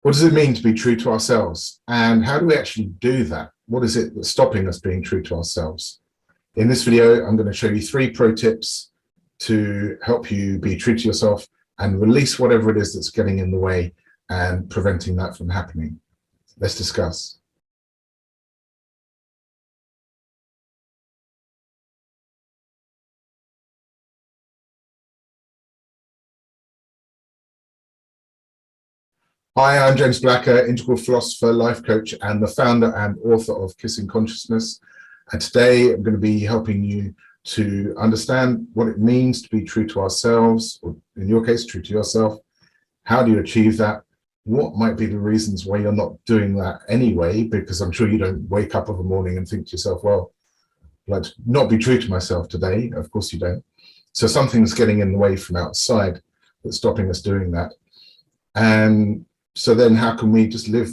What does it mean to be true to ourselves? And how do we actually do that? What is it that's stopping us being true to ourselves? In this video, I'm going to show you 3 pro tips to help you be true to yourself and release whatever it is that's getting in the way and preventing that from happening. Let's discuss. Hi, I'm James Blacker, integral philosopher, life coach, and the founder and author of Kissing Consciousness. And today I'm going to be helping you to understand what it means to be true to ourselves, or in your case, true to yourself. How do you achieve that? What might be the reasons why you're not doing that anyway? Because I'm sure you don't wake up of a morning and think to yourself, well, I'd like to not be true to myself today. Of course you don't. So something's getting in the way from outside that's stopping us doing that. And so then how can we just live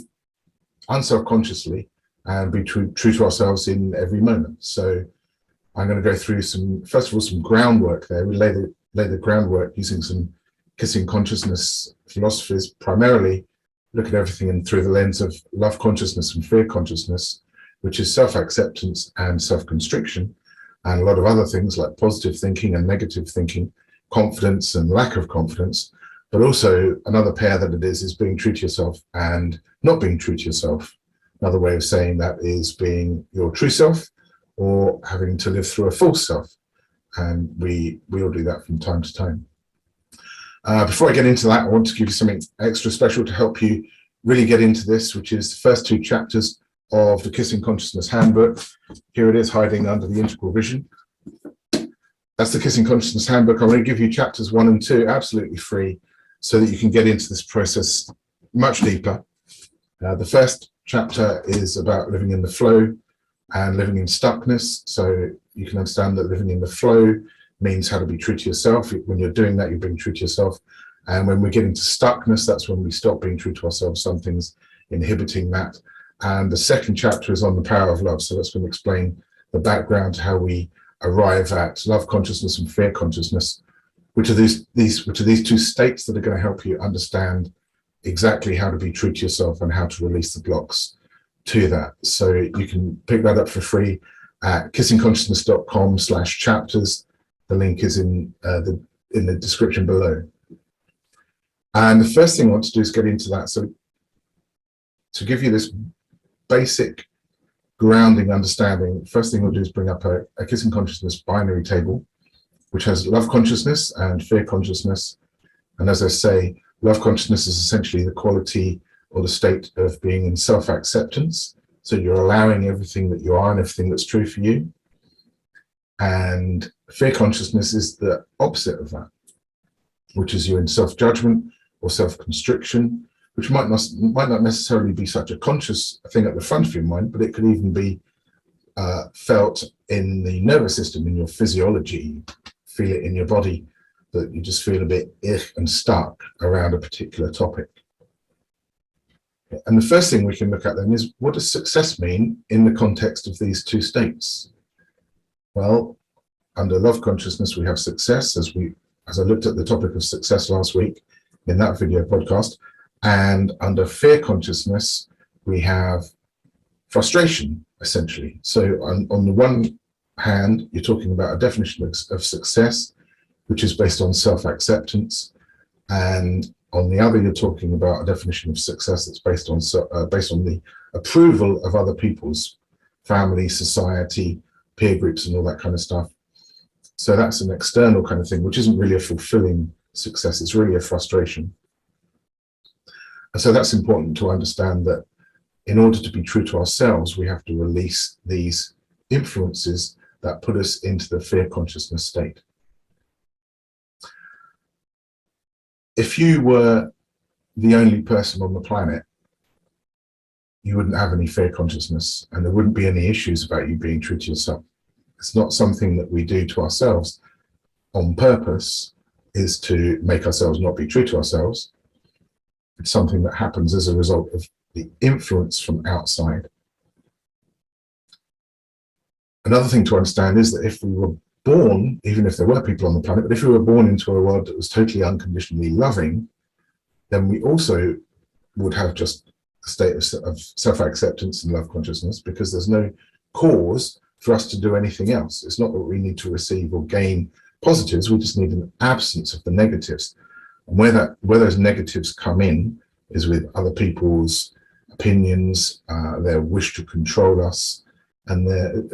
unselfconsciously and be true to ourselves in every moment? So I'm going to go through first of all, some groundwork there. We lay the groundwork using some Kissing Consciousness philosophies, primarily look at everything through the lens of love consciousness and fear consciousness, which is self-acceptance and self-constriction, and a lot of other things like positive thinking and negative thinking, confidence and lack of confidence. But also another pair that it is being true to yourself and not being true to yourself. Another way of saying that is being your true self or having to live through a false self. And we all do that from time to time. Before I get into that, I want to give you something extra special to help you really get into this, which is the first 2 chapters of the Kissing Consciousness Handbook. Here it is, hiding under the integral vision. That's the Kissing Consciousness Handbook. I'm going to give you chapters 1 and 2 absolutely free, so that you can get into this process much deeper. The first chapter is about living in the flow and living in stuckness. So you can understand that living in the flow means how to be true to yourself. When you're doing that, you're being true to yourself. And when we get into stuckness, that's when we stop being true to ourselves. Something's inhibiting that. And the second chapter is on the power of love. So that's going to explain the background to how we arrive at love consciousness and fear consciousness, which are these 2 states that are going to help you understand exactly how to be true to yourself and how to release the blocks to that. So you can pick that up for free at kissingconsciousness.com/chapters. The link is in the description below. And the first thing I want to do is get into that. So to give you this basic grounding understanding, first thing we'll do is bring up a Kissing Consciousness binary table, which has love consciousness and fear consciousness. And as I say, love consciousness is essentially the quality or the state of being in self-acceptance. So you're allowing everything that you are and everything that's true for you. And fear consciousness is the opposite of that, which is you're in self-judgment or self-constriction, which might not necessarily be such a conscious thing at the front of your mind, but it could even be felt in the nervous system, in your physiology. Feel it in your body, that you just feel a bit and stuck around a particular topic. And the first thing we can look at then is, what does success mean in the context of these 2 states? Well, under love consciousness, we have success, as I looked at the topic of success last week in that video podcast. And under fear consciousness, we have frustration, essentially. So on the one hand, you're talking about a definition of success, which is based on self-acceptance, and on the other, you're talking about a definition of success that's based on the approval of other people's family, society, peer groups, and all that kind of stuff. So that's an external kind of thing, which isn't really a fulfilling success. It's really a frustration. And so that's important to understand, that in order to be true to ourselves, we have to release these influences that put us into the fear consciousness state. If you were the only person on the planet, you wouldn't have any fear consciousness, and there wouldn't be any issues about you being true to yourself. It's not something that we do to ourselves on purpose, is to make ourselves not be true to ourselves. It's something that happens as a result of the influence from outside. Another thing to understand is that if we were born, even if there were people on the planet, but if we were born into a world that was totally unconditionally loving, then we also would have just a state of self-acceptance and love consciousness, because there's no cause for us to do anything else. It's not that we need to receive or gain positives, we just need an absence of the negatives. And where those negatives come in is with other people's opinions, their wish to control us, and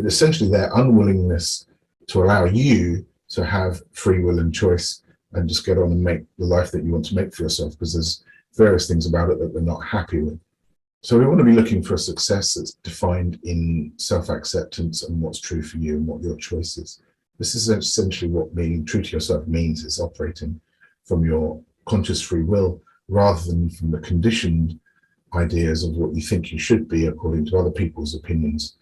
essentially their unwillingness to allow you to have free will and choice and just get on and make the life that you want to make for yourself, because there's various things about it that they're not happy with. So we want to be looking for a success that's defined in self-acceptance and what's true for you and what your choice is. This is essentially what being true to yourself means. It's operating from your conscious free will rather than from the conditioned ideas of what you think you should be according to other people's opinions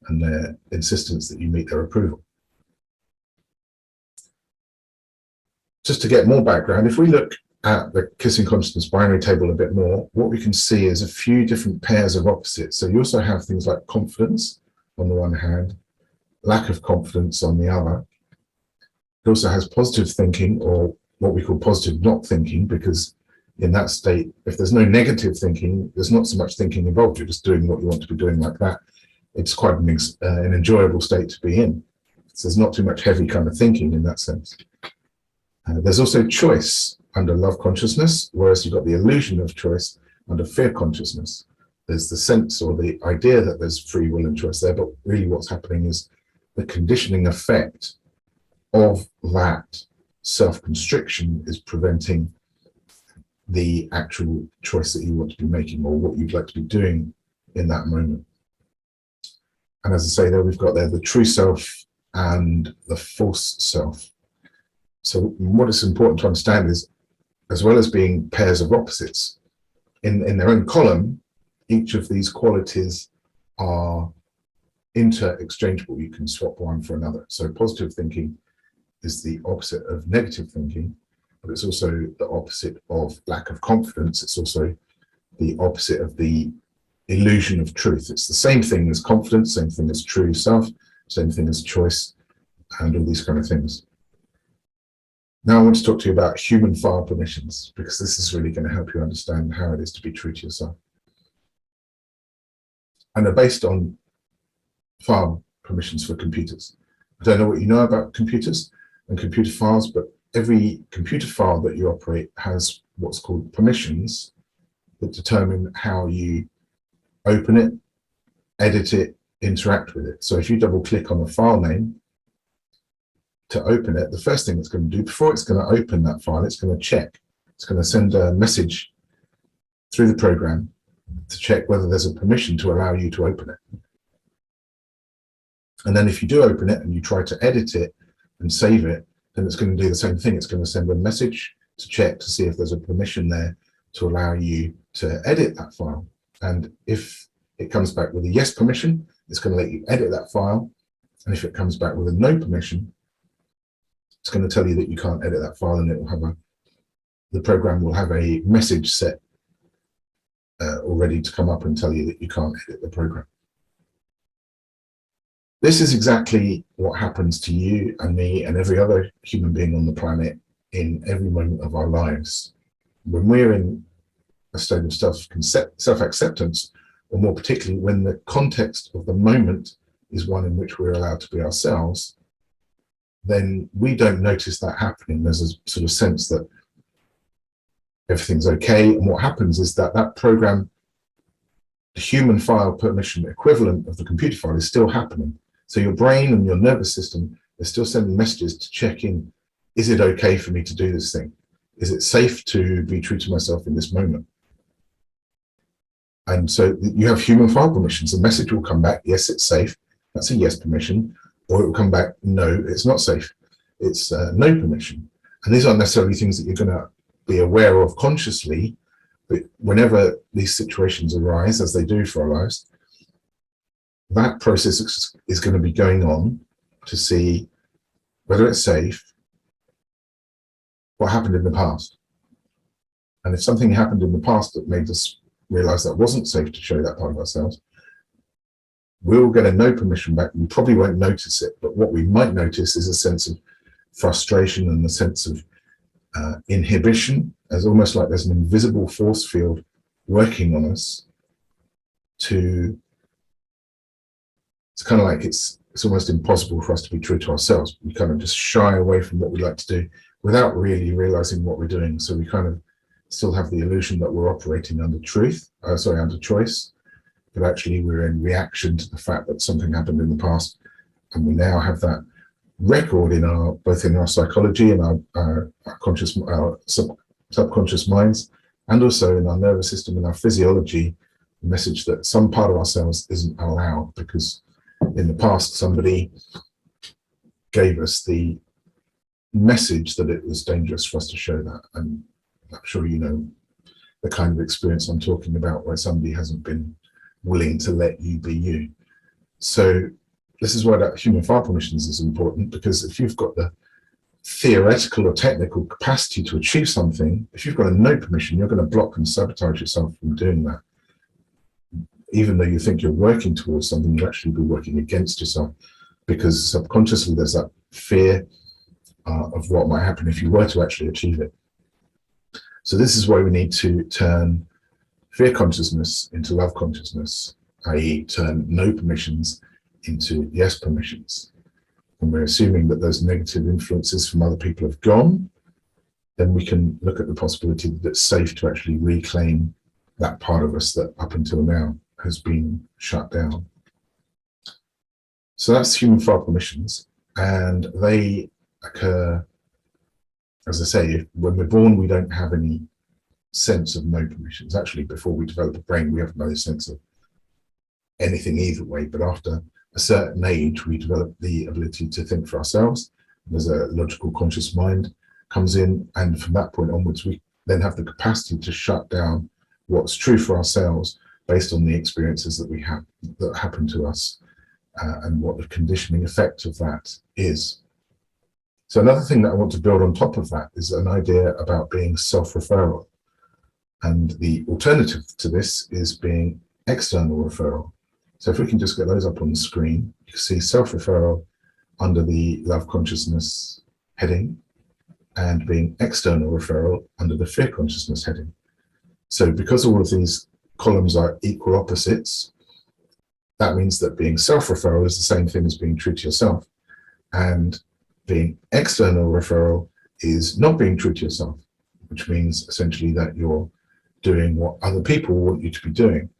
and their insistence that you meet their approval. Just to get more background, if we look at the Kissing Consciousness binary table a bit more, what we can see is a few different pairs of opposites. So you also have things like confidence on the one hand, lack of confidence on the other. It also has positive thinking, or what we call positive not thinking, because in that state, if there's no negative thinking, there's not so much thinking involved. You're just doing what you want to be doing like that. It's quite an enjoyable state to be in. So there's not too much heavy kind of thinking in that sense. There's also choice under love consciousness, whereas you've got the illusion of choice under fear consciousness. There's the sense or the idea that there's free will and choice there, but really what's happening is the conditioning effect of that self-constriction is preventing the actual choice that you want to be making or what you'd like to be doing in that moment. And as I say there, we've got there the true self and the false self. So what is important to understand is, as well as being pairs of opposites, in their own column, each of these qualities are inter-exchangeable. You can swap one for another. So positive thinking is the opposite of negative thinking, but it's also the opposite of lack of confidence. It's also the opposite of the illusion of truth. It's the same thing as confidence, same thing as true self, same thing as choice, and all these kind of things. Now I want to talk to you about human file permissions, because this is really going to help you understand how it is to be true to yourself. And they're based on file permissions for computers. I don't know what you know about computers and computer files, but every computer file that you operate has what's called permissions that determine how you open it, edit it, interact with it. So if you double click on the file name to open it, the first thing it's going to do before it's going to open that file, it's going to check. It's going to send a message through the program to check whether there's a permission to allow you to open it. And then if you do open it and you try to edit it and save it, then it's going to do the same thing. It's going to send a message to check to see if there's a permission there to allow you to edit that file. And if it comes back with a yes permission, it's going to let you edit that file. And if it comes back with a no permission, it's going to tell you that you can't edit that file, and it will have the program will have a message set already to come up and tell you that you can't edit the program. This is exactly what happens to you and me and every other human being on the planet in every moment of our lives. When we're in a state of self-acceptance, or more particularly when the context of the moment is one in which we're allowed to be ourselves, then we don't notice that happening. There's a sort of sense that everything's okay, and what happens is that that program, the human file permission equivalent of the computer file, is still happening. So your brain and your nervous system are still sending messages to check in, is it okay for me to do this thing? Is it safe to be true to myself in this moment? And so you have human file permissions. The message will come back, yes, it's safe. That's a yes permission. Or it will come back, no, it's not safe. It's no permission. And these aren't necessarily things that you're going to be aware of consciously, but whenever these situations arise, as they do for our lives, that process is going to be going on to see whether it's safe, what happened in the past. And if something happened in the past that made us realize that wasn't safe to show that part of ourselves, we'll get a no permission back. We probably won't notice it, but what we might notice is a sense of frustration and a sense of inhibition, as almost like there's an invisible force field working on us it's kind of like it's almost impossible for us to be true to ourselves. We kind of just shy away from what we like to do without really realizing what we're doing. So we kind of still have the illusion that we're operating under under choice, but actually we're in reaction to the fact that something happened in the past, and we now have that record in both in our psychology and our subconscious minds, and also in our nervous system and our physiology, the message that some part of ourselves isn't allowed because in the past somebody gave us the message that it was dangerous for us to show that. And I'm sure you know the kind of experience I'm talking about, where somebody hasn't been willing to let you be you. So this is why that human file permissions is important, because if you've got the theoretical or technical capacity to achieve something, if you've got a no permission, you're going to block and sabotage yourself from doing that. Even though you think you're working towards something, you actually be working against yourself, because subconsciously there's that fear of what might happen if you were to actually achieve it. So this is why we need to turn fear consciousness into love consciousness, i.e. turn no permissions into yes permissions. And we're assuming that those negative influences from other people have gone, then we can look at the possibility that it's safe to actually reclaim that part of us that up until now has been shut down. So that's human file permissions, and they occur, as I say, when we're born, we don't have any sense of no permissions. Actually, before we develop a brain, we have no sense of anything either way, but after a certain age, we develop the ability to think for ourselves. There's a logical conscious mind comes in, and from that point onwards, we then have the capacity to shut down what's true for ourselves based on the experiences that we have that happen to us, and what the conditioning effect of that is. So another thing that I want to build on top of that is an idea about being self-referral. And the alternative to this is being external referral. So if we can just get those up on the screen, you can see self-referral under the love consciousness heading, and being external referral under the fear consciousness heading. So because all of these columns are equal opposites, that means that being self-referral is the same thing as being true to yourself. And being external referral is not being true to yourself, which means essentially that you're doing what other people want you to be doing.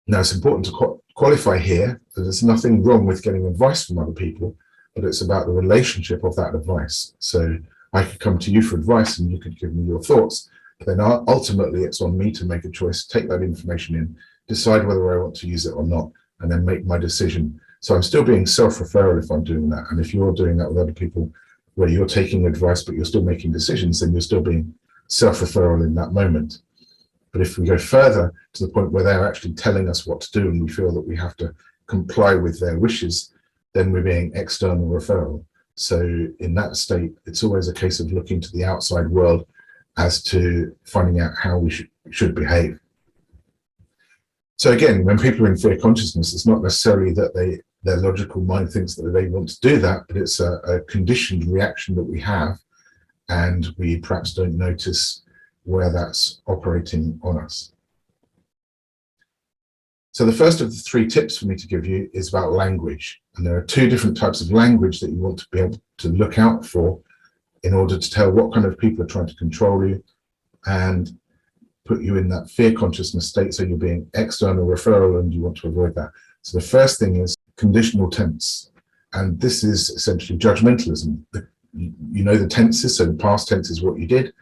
Now, it's important to qualify here that there's nothing wrong with getting advice from other people, but it's about the relationship of that advice. So I could come to you for advice and you could give me your thoughts. Then ultimately it's on me to make a choice, take that information in, decide whether I want to use it or not, and then make my decision. So I'm still being self-referral if I'm doing that. And if you're doing that with other people where you're taking advice, but you're still making decisions, then you're still being self-referral in that moment. But if we go further to the point where they're actually telling us what to do and we feel that we have to comply with their wishes, then we're being external referral. So in that state, it's always a case of looking to the outside world as to finding out how we should behave. So again, when people are in fear consciousness, it's not necessarily that their logical mind thinks that they want to do that, but it's a conditioned reaction that we have, and we perhaps don't notice where that's operating on us. So the first of the 3 tips for me to give you is about language. And there are 2 different types of language that you want to be able to look out for in order to tell what kind of people are trying to control you and put you in that fear consciousness state. So you're being external referral and you want to avoid that. So the first thing is conditional tense. And this is essentially judgmentalism. You know the tenses, so the past tense is what you did,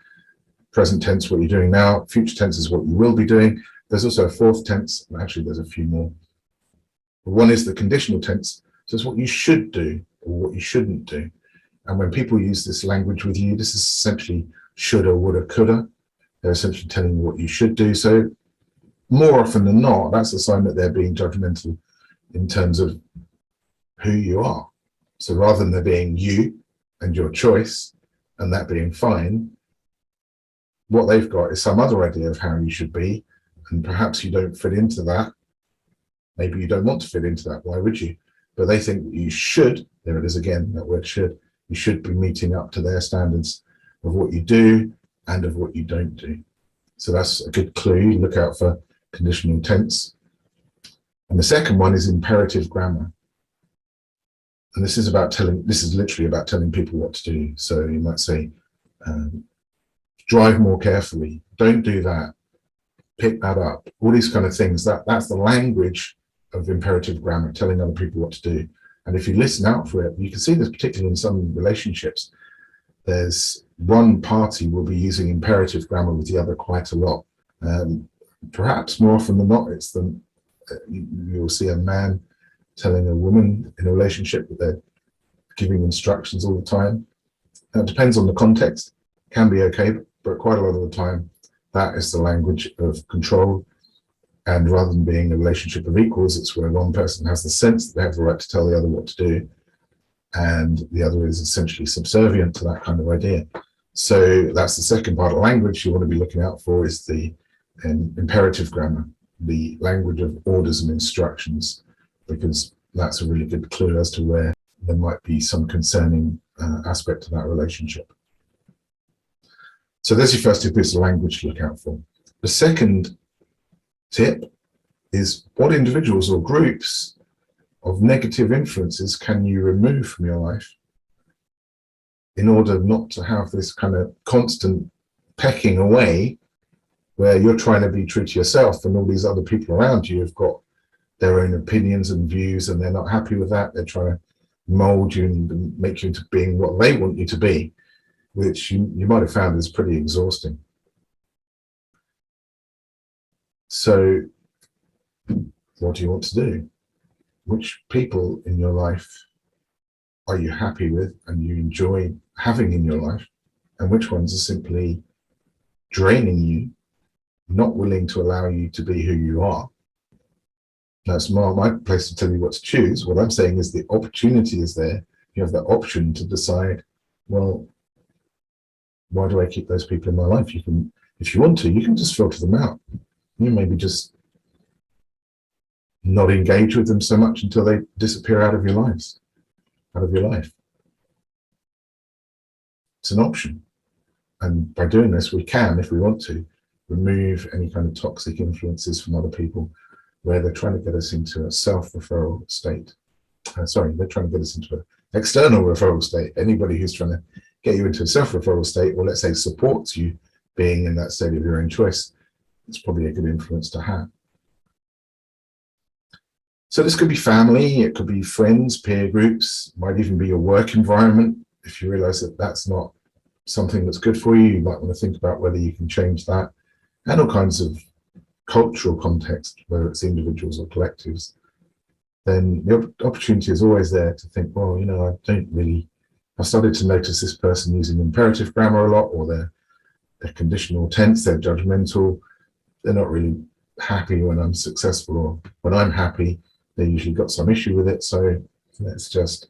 present tense what you're doing now, future tense is what you will be doing. There's also a 4th tense, and actually there's a few more. One is the conditional tense, so it's what you should do or what you shouldn't do. And when people use this language with you, this is essentially shoulda, woulda, coulda. They're essentially telling you what you should do. So more often than not, that's a sign that they're being judgmental in terms of who you are. So rather than there being you and your choice and that being fine, what they've got is some other idea of how you should be, and perhaps you don't fit into that. Maybe you don't want to fit into that. Why would you? But they think that you should, there it is again, that word should, you should be meeting up to their standards of what you do and of what you don't do. So that's a good clue. Look out for conditional tense. And the second one is imperative grammar. And this is literally about telling people what to do. So you might say, drive more carefully, don't do that, pick that up, all these kind of things. That's the language of imperative grammar, telling other people what to do. And if you listen out for it, you can see this particularly in some relationships. There's one party will be using imperative grammar with the other quite a lot. Perhaps more often than not, it's you'll see a man telling a woman in a relationship that they're giving instructions all the time. Now, it depends on the context. Can be okay, but quite a lot of the time, that is the language of control. And rather than being a relationship of equals, it's where one person has the sense that they have the right to tell the other what to do, and the other is essentially subservient to that kind of idea. So that's the second part of language you want to be looking out for, is the imperative grammar, the language of orders and instructions, because that's a really good clue as to where there might be some concerning aspect to that relationship. So there's your first tip, is the language to look out for. The second tip is, what individuals or groups of negative influences can you remove from your life in order not to have this kind of constant pecking away where you're trying to be true to yourself and all these other people around you have got their own opinions and views and they're not happy with that. They're trying to mold you and make you into being what they want you to be, which you might have found is pretty exhausting. So what do you want to do? Which people in your life are you happy with and you enjoy having in your life? And which ones are simply draining you, not willing to allow you to be who you are? That's my place to tell you what to choose. What I'm saying is the opportunity is there. You have the option to decide, well, why do I keep those people in my life? You can, if you want to, you can just filter them out. You maybe just not engage with them so much until they disappear out of your lives, out of your life. It's an option. And by doing this, we can, if we want to, remove any kind of toxic influences from other people where they're trying to get us into a self-referral state. They're trying to get us into an external referral state. Anybody who's trying to get you into a self-referral state, or let's say supports you being in that state of your own choice, it's probably a good influence to have. So this could be family, it could be friends, peer groups, might even be your work environment. If you realize that that's not something that's good for you, you might want to think about whether you can change that, and all kinds of cultural context, whether it's individuals or collectives. Then the opportunity is always there to think, well, you know, I've started to notice this person using imperative grammar a lot, or they're conditional tense, they're judgmental, they're not really happy when I'm successful, or when I'm happy, they usually got some issue with it. So let's just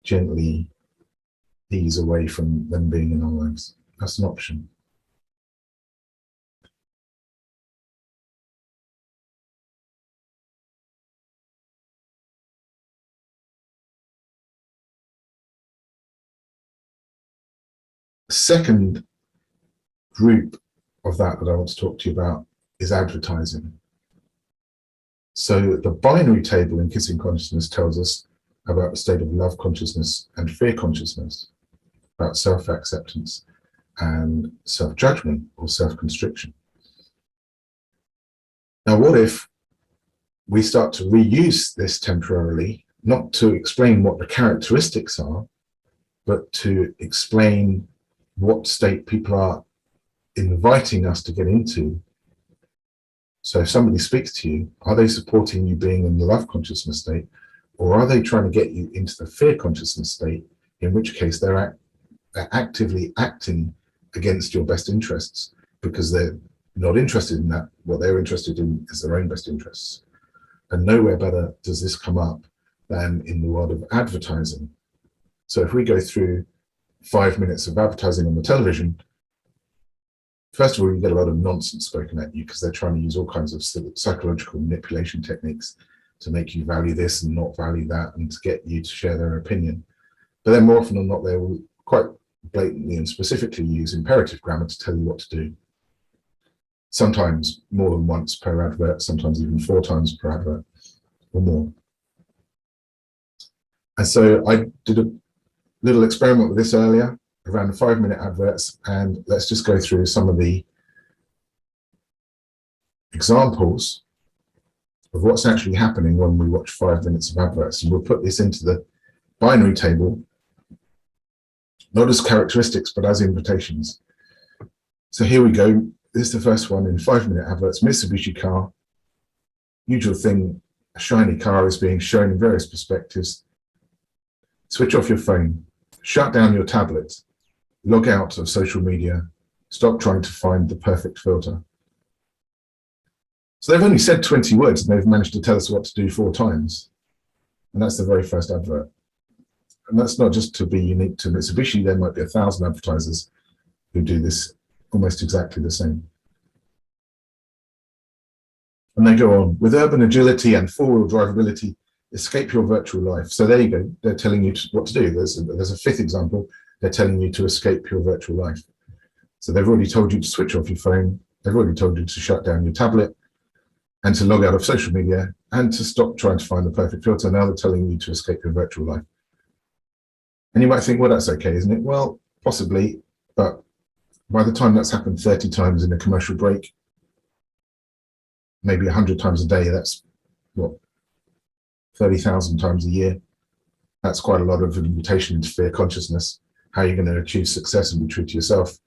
gently ease away from them being in our lives. That's an option. The second group of that I want to talk to you about is advertising. So the binary table in Kissing Consciousness tells us about the state of love consciousness and fear consciousness, about self-acceptance and self-judgment or self-constriction. Now, what if we start to reuse this temporarily, not to explain what the characteristics are, but to explain what state people are inviting us to get into. So if somebody speaks to you, are they supporting you being in the love consciousness state, or are they trying to get you into the fear consciousness state, in which case they're actively acting against your best interests because they're not interested in that. What they're interested in is their own best interests. And nowhere better does this come up than in the world of advertising. So if we go through 5 minutes of advertising on the television, first of all, you get a lot of nonsense spoken at you because they're trying to use all kinds of psychological manipulation techniques to make you value this and not value that, and to get you to share their opinion. But then more often than not, they will quite blatantly and specifically use imperative grammar to tell you what to do. sometimes more than once per advert, sometimes even 4 times per advert or more. And so I did a little experiment with this earlier around 5-minute adverts, and let's just go through some of the examples of what's actually happening when we watch 5 minutes of adverts. And we'll put this into the binary table, not as characteristics, but as invitations. So here we go. This is the first one in 5-minute adverts. Mitsubishi car. Usual thing, a shiny car is being shown in various perspectives. Switch off your phone. Shut down your tablet. Log out of social media. Stop trying to find the perfect filter. So they've only said 20 words and they've managed to tell us what to do 4 times. And that's the very first advert. And that's not just to be unique to Mitsubishi. There might be 1,000 advertisers who do this almost exactly the same. And they go on, with urban agility and 4-wheel drivability, escape your virtual life. So there you go. They're telling you what to do. There's a 5th example. They're telling you to escape your virtual life. So they've already told you to switch off your phone. They've already told you to shut down your tablet and to log out of social media and to stop trying to find the perfect filter. Now they're telling you to escape your virtual life. And you might think, well, that's okay, isn't it? Well, possibly, but by the time that's happened 30 times in a commercial break, maybe 100 times a day, that's what, 30,000 times a year. That's quite a lot of invitation into fear consciousness. How are you going to achieve success and be true to yourself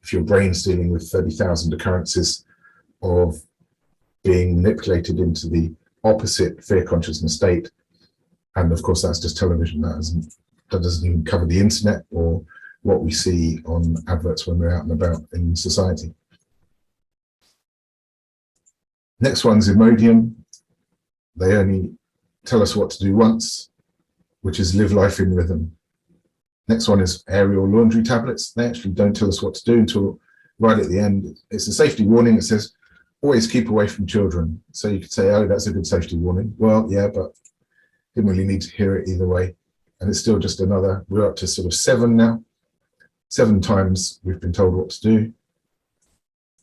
if your brain's dealing with 30,000 occurrences of being manipulated into the opposite fear consciousness state? And of course, that's just television. That doesn't even cover the internet or what we see on adverts when we're out and about in society. Next one's Imodium. They only tell us what to do once, which is live life in rhythm. Next one is aerial laundry tablets. They actually don't tell us what to do until right at the end. It's a safety warning. It says, always keep away from children. So you could say, oh, that's a good safety warning. Well, yeah, but didn't really need to hear it either way. And it's still just another, we're up to sort of 7 now. 7 times we've been told what to do.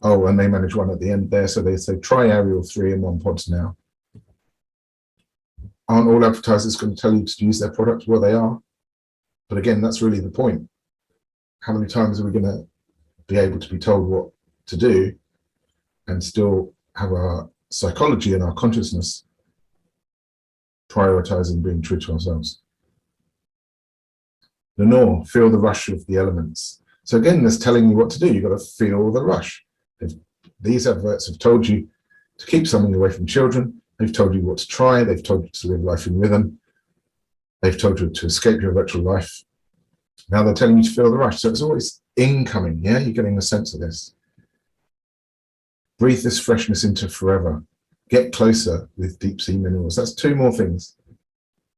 Oh, and they manage one at the end there. So they say, try aerial 3 in 1 pods now. Aren't all advertisers going to tell you to use their product? Well, they are. But again, that's really the point. How many times are we going to be able to be told what to do and still have our psychology and our consciousness prioritizing being true to ourselves? Lenore, feel the rush of the elements. So again, that's telling you what to do. You've got to feel the rush. These adverts have told you to keep something away from children. They've told you what to try. They've told you to live life in rhythm. They've told you to escape your virtual life. Now they're telling you to feel the rush. So it's always incoming, yeah? You're getting a sense of this. Breathe this freshness into forever. Get closer with deep sea minerals. That's 2 more things.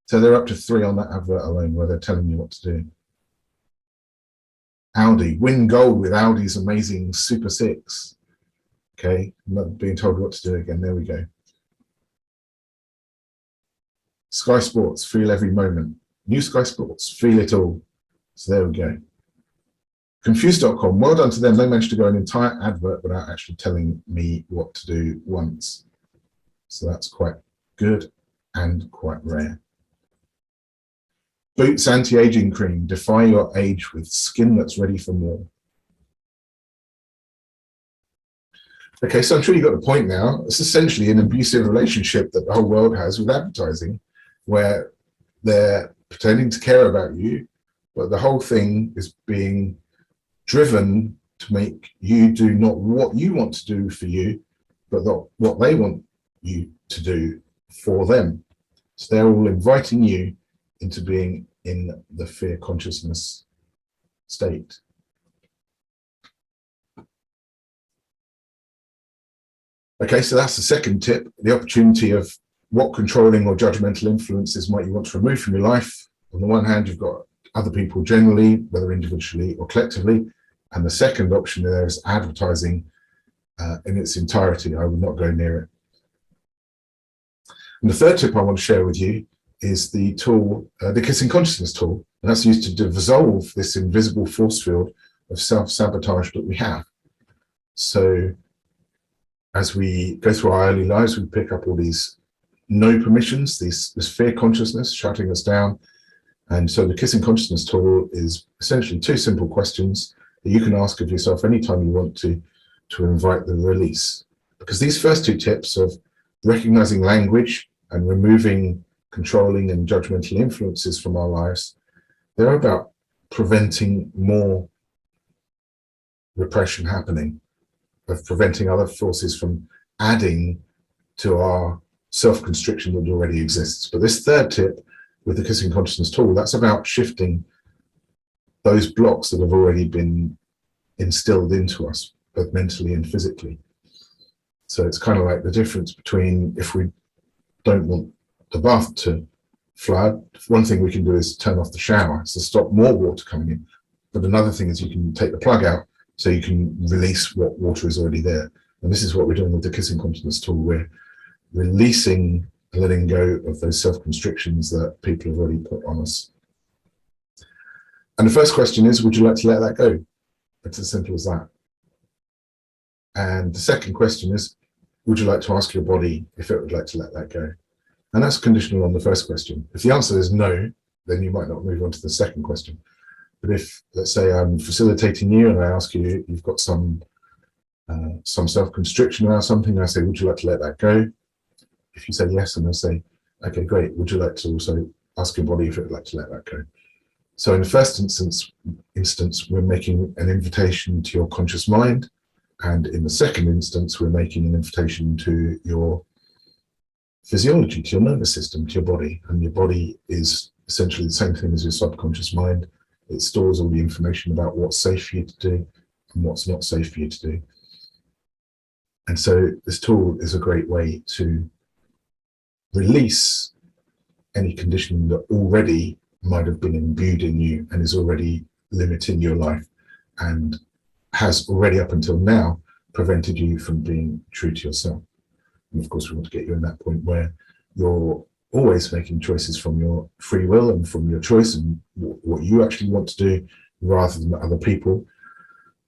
So they're up to 3 on that advert alone where they're telling you what to do. Audi, win gold with Audi's amazing Super 6. Okay, I'm not being told what to do again. There we go. Sky Sports, feel every moment. New Sky Sports, feel it all. So there we go. Confused.com, well done to them. They managed to go an entire advert without actually telling me what to do once. So that's quite good and quite rare. Boots anti-aging cream, defy your age with skin that's ready for more. Okay, so I'm sure you got the point now. It's essentially an abusive relationship that the whole world has with advertising, where they're pretending to care about you, but the whole thing is being driven to make you do not what you want to do for you, but not what they want you to do for them. So they're all inviting you into being in the fear consciousness state. Okay, so that's the second tip, the opportunity of what controlling or judgmental influences might you want to remove from your life. On the one hand, you've got other people generally, whether individually or collectively. And the second option there is advertising in its entirety. I would not go near it. And the third tip I want to share with you is the tool, the Kissing Consciousness tool. And that's used to dissolve this invisible force field of self-sabotage that we have. So as we go through our early lives, we pick up all these no permissions, this fear consciousness shutting us down. And so the Kissing Consciousness tool is essentially 2 simple questions that you can ask of yourself anytime you want to invite the release. Because these first 2 tips of recognizing language and removing controlling and judgmental influences from our lives, they're about preventing more repression happening, of preventing other forces from adding to our self-constriction that already exists. But this 3rd tip with the Kissing Consciousness tool, that's about shifting those blocks that have already been instilled into us, both mentally and physically. So it's kind of like the difference between, if we don't want the bath to flood, one thing we can do is turn off the shower to stop more water coming in. But another thing is you can take the plug out so you can release what water is already there. And this is what we're doing with the Kissing Consciousness tool. We're releasing, letting go of those self-constrictions that people have already put on us. And the first question is, would you like to let that go? It's as simple as that. And the second question is, would you like to ask your body if it would like to let that go? And that's conditional on the first question. If the answer is no, then you might not move on to the second question. But if, let's say, I'm facilitating you and I ask you, you've got some self-constriction around something, and I say, would you like to let that go? If you say yes, and I say, okay, great, would you like to also ask your body if it would like to let that go? So in the first instance, we're making an invitation to your conscious mind. And in the second instance, we're making an invitation to your physiology, to your nervous system, to your body. And your body is essentially the same thing as your subconscious mind. It stores all the information about what's safe for you to do and what's not safe for you to do. And so this tool is a great way to release any conditioning that already might have been imbued in you and is already limiting your life and has already up until now prevented you from being true to yourself. And of course, we want to get you in that point where you're always making choices from your free will and from your choice and what you actually want to do, rather than other people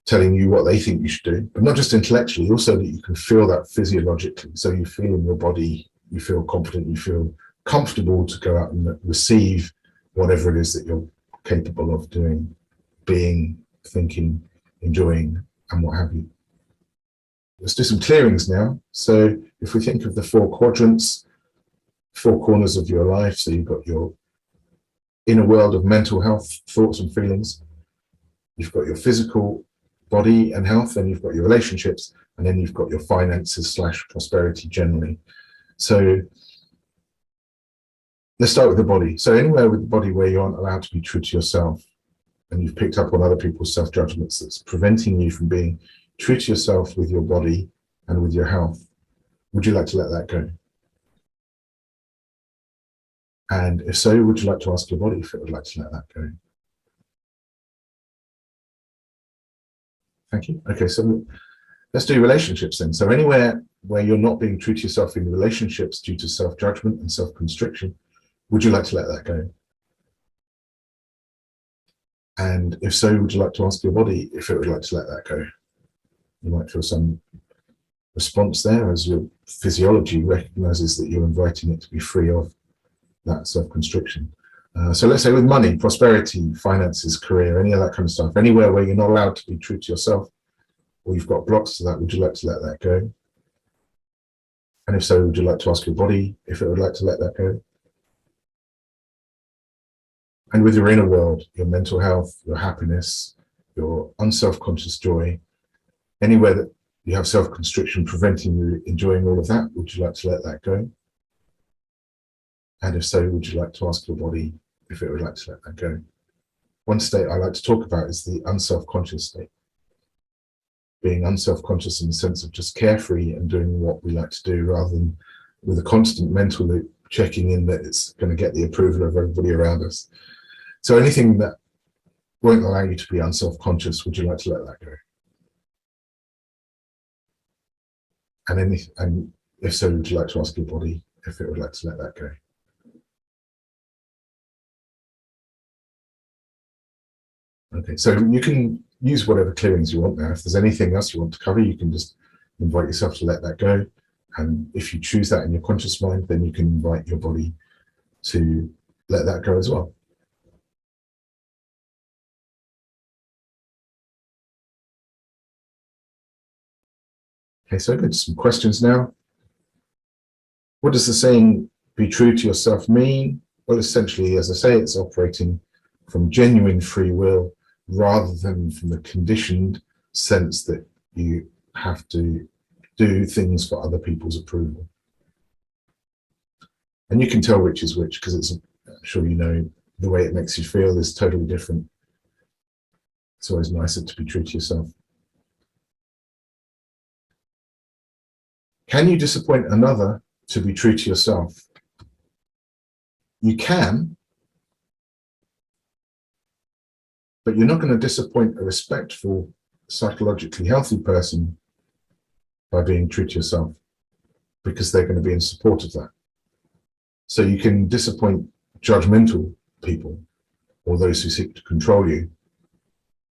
telling you what they think you should do. But not just intellectually, also that you can feel that physiologically. So you feel in your body, you feel confident, you feel comfortable to go out and receive whatever it is that you're capable of doing, being, thinking, enjoying, and what have you. Let's do some clearings now. So if we think of the 4 quadrants, 4 corners of your life, so you've got your inner world of mental health, thoughts and feelings, you've got your physical body and health, and you've got your relationships, and then you've got your finances / prosperity generally. So let's start with the body. So anywhere with the body where you aren't allowed to be true to yourself, and you've picked up on other people's self-judgments that's preventing you from being true to yourself with your body and with your health, would you like to let that go? And if so, would you like to ask your body if it would like to let that go? Thank you. Okay, so let's do relationships then. So anywhere where you're not being true to yourself in relationships due to self-judgment and self-constriction, would you like to let that go? And if so, would you like to ask your body if it would like to let that go? You might feel some response there as your physiology recognizes that you're inviting it to be free of that self-constriction. So let's say with money, prosperity, finances, career, any of that kind of stuff, anywhere where you're not allowed to be true to yourself, or you've got blocks to that, would you like to let that go? And if so, would you like to ask your body if it would like to let that go? And with your inner world, your mental health, your happiness, your unself-conscious joy, anywhere that you have self-constriction preventing you enjoying all of that, would you like to let that go? And if so, would you like to ask your body if it would like to let that go? One state I like to talk about is the unself-conscious state. Being unself-conscious in the sense of just carefree and doing what we like to do, rather than with a constant mental loop checking in that it's going to get the approval of everybody around us. So anything that won't allow you to be unself-conscious, would you like to let that go? And if so, would you like to ask your body if it would like to let that go? Okay, so you can use whatever clearings you want now. If there's anything else you want to cover, you can just invite yourself to let that go. And if you choose that in your conscious mind, then you can invite your body to let that go as well. Okay, so good. Some questions now. What does the saying, be true to yourself, mean? Well, essentially, as I say, it's operating from genuine free will rather than from the conditioned sense that you have to do things for other people's approval. And you can tell which is which, because I'm sure you know, the way it makes you feel is totally different. It's always nicer to be true to yourself. Can you disappoint another to be true to yourself? You can, but you're not going to disappoint a respectful, psychologically healthy person by being true to yourself, because they're going to be in support of that. So you can disappoint judgmental people, or those who seek to control you,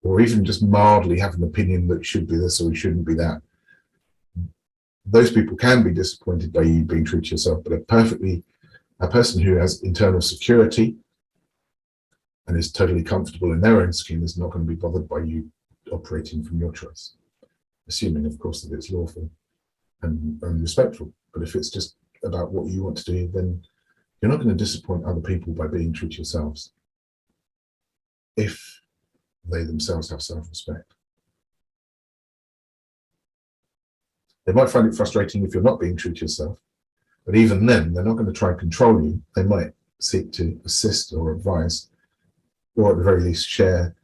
or even just mildly have an opinion that should be this or we shouldn't be that. Those people can be disappointed by you being true to yourself, but a person who has internal security and is totally comfortable in their own skin is not going to be bothered by you operating from your choice, assuming, of course, that it's lawful and respectful. But if it's just about what you want to do, then you're not going to disappoint other people by being true to yourselves, if they themselves have self-respect. They might find it frustrating if you're not being true to yourself, but even then, they're not going to try and control you. They might seek to assist or advise, or at the very least share.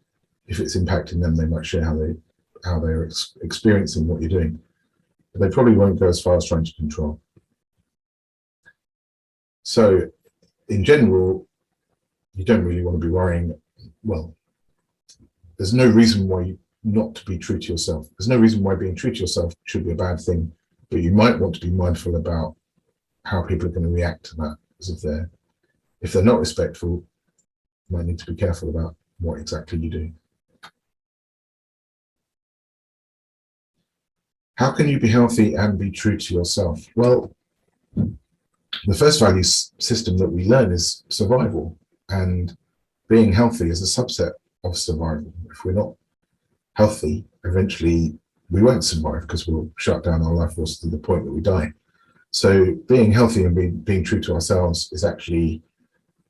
If it's impacting them, they might share how they're experiencing what you're doing. But they probably won't go as far as trying to control. So in general, you don't really want to be worrying. Well, there's no reason why not to be true to yourself. There's no reason why being true to yourself should be a bad thing, but you might want to be mindful about how people are going to react to that. Because if they're not respectful, you might need to be careful about what exactly you do. How can you be healthy and be true to yourself? Well, the first value system that we learn is survival, and being healthy is a subset of survival. If we're not healthy, eventually we won't survive, because we'll shut down our life force to the point that we die. So being healthy and being true to ourselves is actually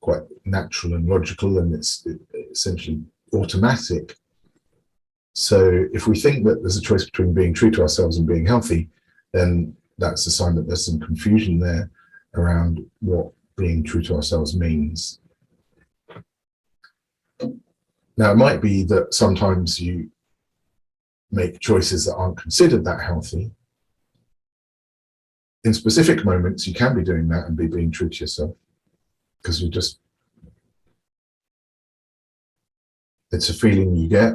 quite natural and logical, and it's essentially automatic. So if we think that there's a choice between being true to ourselves and being healthy, then that's a sign that there's some confusion there around what being true to ourselves means. Now, it might be that sometimes you make choices that aren't considered that healthy. In specific moments, you can be doing that and be being true to yourself, because it's a feeling you get.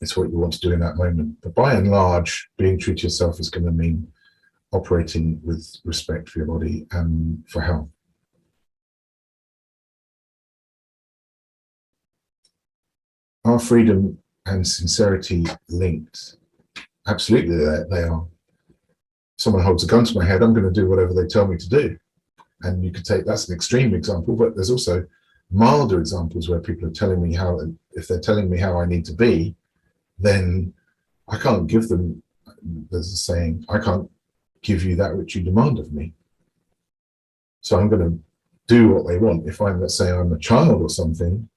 It's what you want to do in that moment. But by and large, being true to yourself is going to mean operating with respect for your body and for health. Are freedom and sincerity linked? Absolutely, they are. If someone holds a gun to my head, I'm going to do whatever they tell me to do. And you could take, that's an extreme example, but there's also milder examples where people are telling me how, if they're telling me how I need to be, then I can't give them, there's a saying, I can't give you that which you demand of me. So I'm going to do what they want. If I'm, let's say I'm a child or something,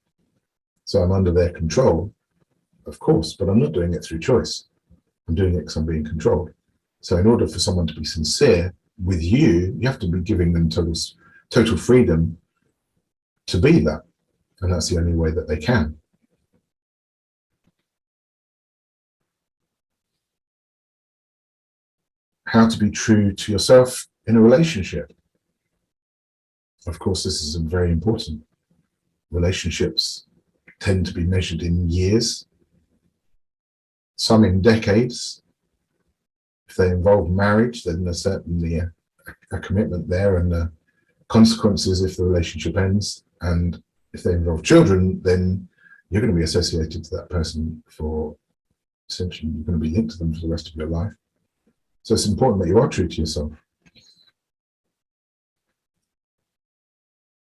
so I'm under their control, of course, but I'm not doing it through choice. I'm doing it because I'm being controlled. So in order for someone to be sincere with you, you have to be giving them total freedom to be that. And that's the only way that they can. How to be true to yourself in a relationship. Of course, this is very important. Relationships tend to be measured in years, some in decades. If they involve marriage, then there's certainly a commitment there, and the consequences if the relationship ends. And if they involve children, then you're going to be associated to that person for, essentially, you're going to be linked to them for the rest of your life. So it's important that you are true to yourself.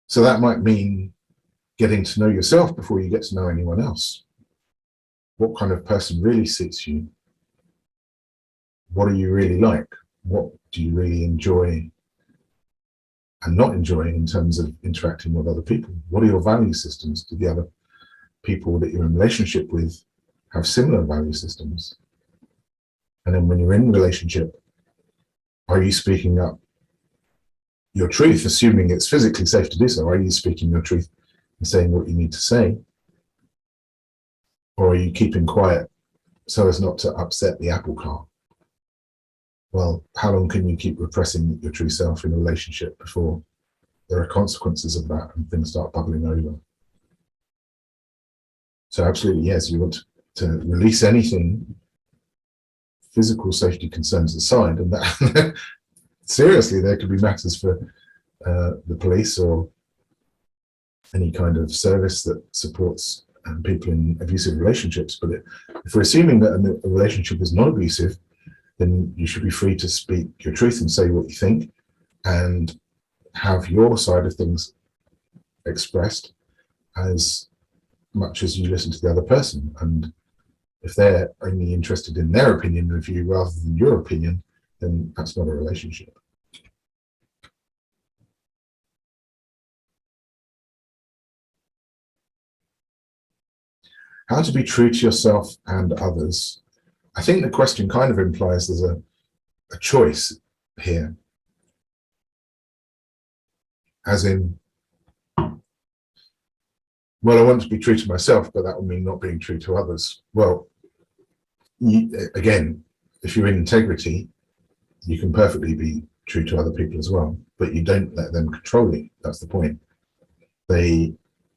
So that might mean getting to know yourself before you get to know anyone else. What kind of person really suits you? What are you really like? What do you really enjoy and not enjoy in terms of interacting with other people? What are your value systems? Do the other people that you're in relationship with have similar value systems? And then when you're in a relationship, are you speaking up your truth, assuming it's physically safe to do so? Are you speaking your truth and saying what you need to say? Or are you keeping quiet so as not to upset the apple cart? Well, how long can you keep repressing your true self in a relationship before there are consequences of that and things start bubbling over? So absolutely, yes, you want to release anything, physical safety concerns aside, and that seriously, there could be matters for the police or any kind of service that supports people in abusive relationships. But if we're assuming that a relationship is not abusive, then you should be free to speak your truth and say what you think and have your side of things expressed as much as you listen to the other person. And if they're only interested in their opinion of you rather than your opinion, then that's not a relationship. How to be true to yourself and others. I think the question kind of implies there's a choice here. As in, well, I want to be true to myself, but that will mean not being true to others. Well, again, if you're in integrity, you can perfectly be true to other people as well, but you don't let them control you. That's the point. They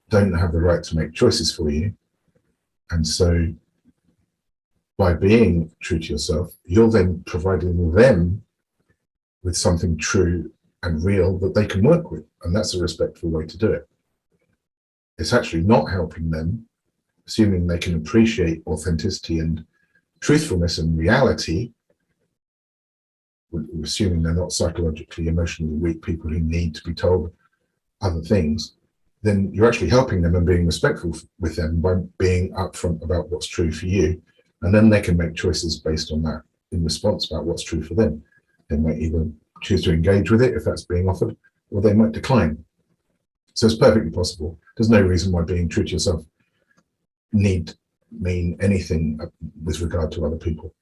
don't have the right to make choices for you. And so by being true to yourself, you're then providing them with something true and real that they can work with. And that's a respectful way to do it. It's actually not helping them, assuming they can appreciate authenticity and truthfulness and reality, assuming they're not psychologically, emotionally weak people who need to be told other things, then you're actually helping them and being respectful with them by being upfront about what's true for you. And then they can make choices based on that in response about what's true for them. They might either choose to engage with it if that's being offered, or they might decline. So it's perfectly possible. There's no reason why being true to yourself need mean anything with regard to other people.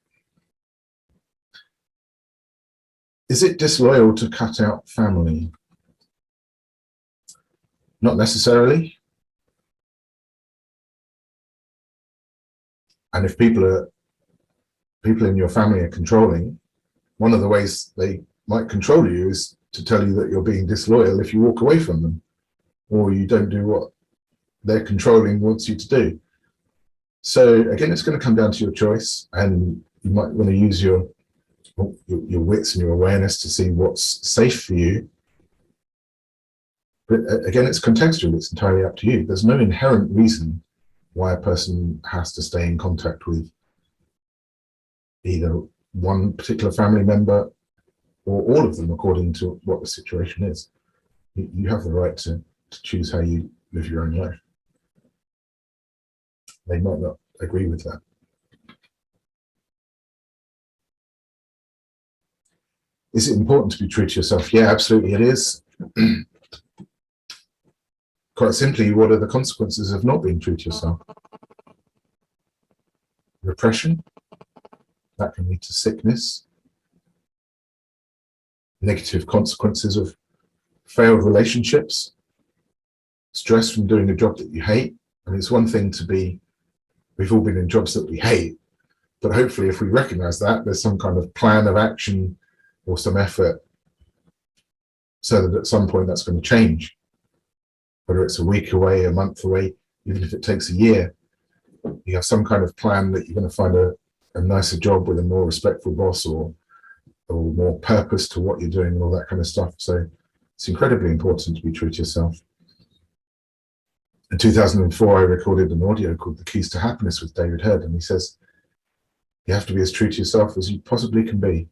Is it disloyal to cut out family? Not necessarily. And if people in your family are controlling, one of the ways they might control you is to tell you that you're being disloyal if you walk away from them, or you don't do what they're controlling wants you to do. So again, it's going to come down to your choice, and you might want to use your wits and your awareness to see what's safe for you. But again, it's contextual. It's entirely up to you. There's no inherent reason why a person has to stay in contact with either one particular family member or all of them, according to what the situation is. You have the right to choose how you live your own life. They might not agree with that. Is it important to be true to yourself? Yeah, absolutely it is. Quite simply, what are the consequences of not being true to yourself? Repression, that can lead to sickness. Negative consequences of failed relationships, stress from doing a job that you hate. I mean, it's one thing to be, we've all been in jobs that we hate, but hopefully if we recognize that, there's some kind of plan of action or some effort so that at some point that's going to change. Whether it's a week away, a month away, even if it takes a year, you have some kind of plan that you're going to find a nicer job with a more respectful boss or more purpose to what you're doing and all that kind of stuff. So it's incredibly important to be true to yourself. In 2004, I recorded an audio called The Keys to Happiness with David Hurd, and he says, you have to be as true to yourself as you possibly can be.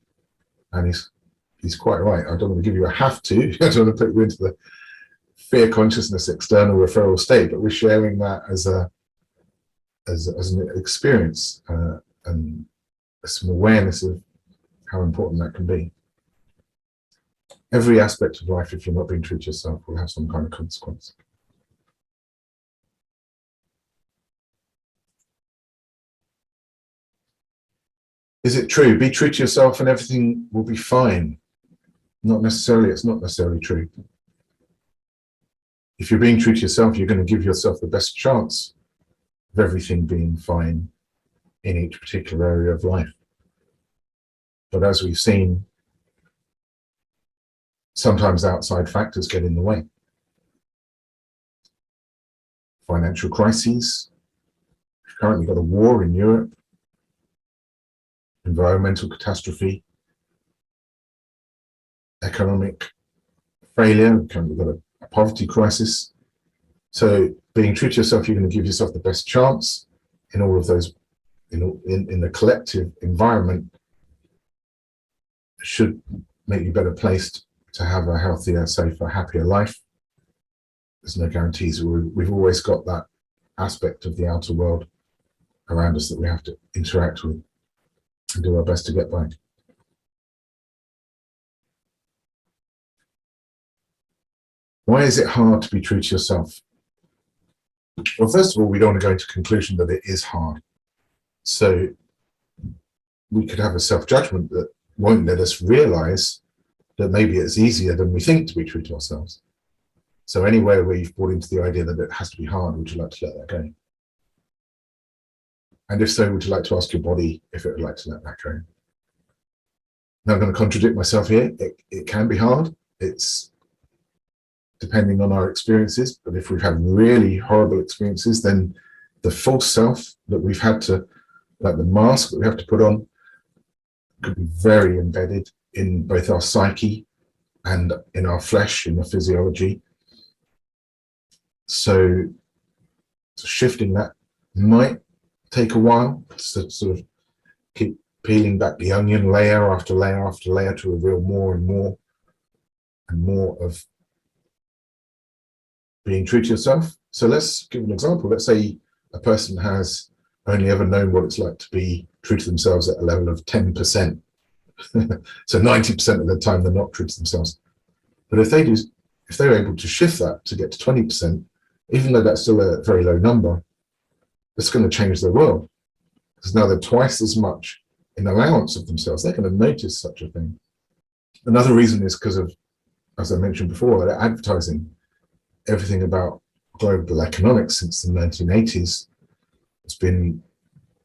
And he's quite right. I don't want to give you a have to. I don't want to put you into the fear consciousness external referral state, but we're sharing that as an experience and some awareness of how important that can be. Every aspect of life, if you're not being true to yourself, will have some kind of consequence. Is it true? Be true to yourself and everything will be fine. Not necessarily, it's not necessarily true. If you're being true to yourself, you're going to give yourself the best chance of everything being fine in each particular area of life. But as we've seen, sometimes outside factors get in the way. Financial crises. We've currently got a war in Europe. Environmental catastrophe. Economic failure. We've currently got a poverty crisis. So being true to yourself, you're going to give yourself the best chance in all of those, in the collective environment, should make you better placed to have a healthier, safer, happier life. There's no guarantees. We've always got that aspect of the outer world around us that we have to interact with and do our best to get by. Why is it hard to be true to yourself? Well, first of all, we don't want to go into conclusion that it is hard. So we could have a self-judgment that won't let us realize that maybe it's easier than we think to be true to ourselves. So anywhere where you've brought into the idea that it has to be hard, would you like to let that go? And if so, would you like to ask your body if it would like to let that go? Now, I'm going to contradict myself here. It can be hard. It's depending on our experiences. But if we've had really horrible experiences, then the false self that we've had to, like the mask that we have to put on, could be very embedded in both our psyche and in our flesh, in the physiology. So shifting that might take a while to sort of keep peeling back the onion layer after layer after layer to reveal more and more and more of being true to yourself. So let's give an example. Let's say a person has only ever known what it's like to be true to themselves at a level of 10%. So 90% of the time they're not true to themselves. But if they're able to shift that to get to 20%, even though that's still a very low number, it's going to change their world. Because now they're twice as much in allowance of themselves. They're going to notice such a thing. Another reason is because of, as I mentioned before, advertising. Everything about global economics since the 1980s has been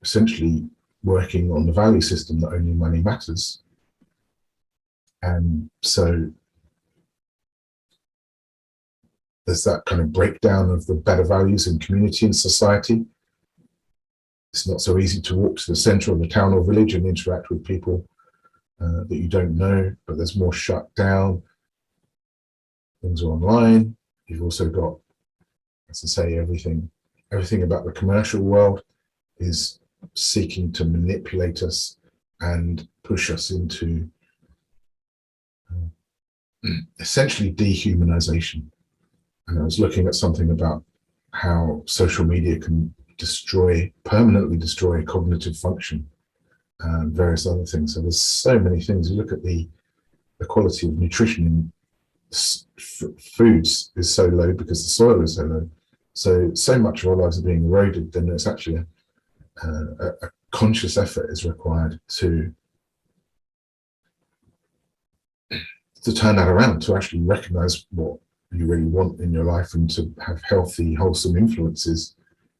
essentially working on the value system that only money matters. And so there's that kind of breakdown of the better values in community and society. It's not so easy to walk to the center of the town or village and interact with people that you don't know, but there's more shut down. Things are online. You've also got, as I say, everything about the commercial world is seeking to manipulate us and push us into essentially dehumanization. And I was looking at something about how social media can permanently destroy cognitive function and various other things. So there's so many things. You look at the quality of nutrition in foods is so low because the soil is so low. So much of our lives are being eroded, then it's actually a conscious effort is required to turn that around, to actually recognize what you really want in your life and to have healthy, wholesome influences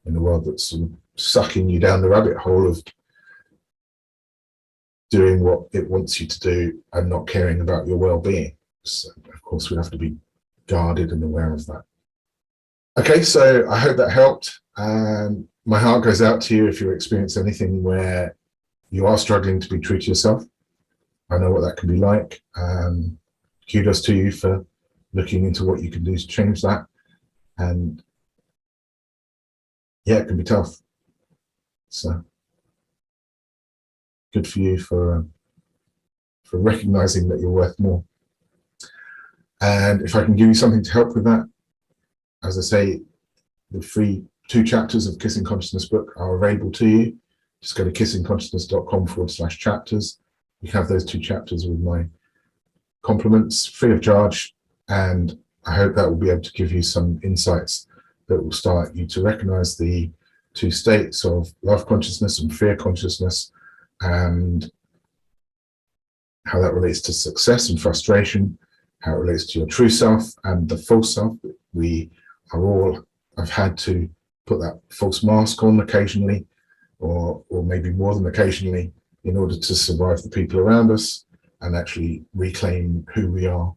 in the world that's sort of sucking you down the rabbit hole of doing what it wants you to do and not caring about your well-being. So, of course, we have to be guarded and aware of that. Okay, so I hope that helped. My heart goes out to you if you experience anything where you are struggling to be true to yourself. I know what that can be like. Kudos to you for looking into what you can do to change that. And yeah, it can be tough. So good for you for for recognizing that you're worth more. And if I can give you something to help with that, as I say, the free 2 chapters of Kissing Consciousness book are available to you. Just go to kissingconsciousness.com/chapters. You have those 2 chapters with my compliments, free of charge, and I hope that will be able to give you some insights that will start you to recognize the 2 states of love consciousness and fear consciousness, and how that relates to success and frustration, how it relates to your true self and the false self. We are all have had to put that false mask on occasionally, or maybe more than occasionally, in order to survive the people around us and actually reclaim who we are.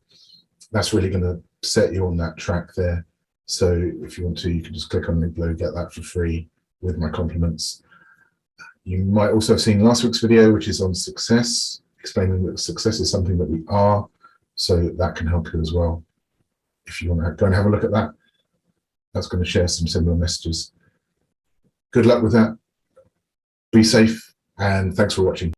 That's really going to set you on that track there. So if you want to, you can just click on the link below, get that for free with my compliments. You might also have seen last week's video, which is on success, explaining that success is something that we are, so that can help you as well. If you want to go and have a look at that, that's going to share some similar messages. Good luck with that. Be safe, and thanks for watching.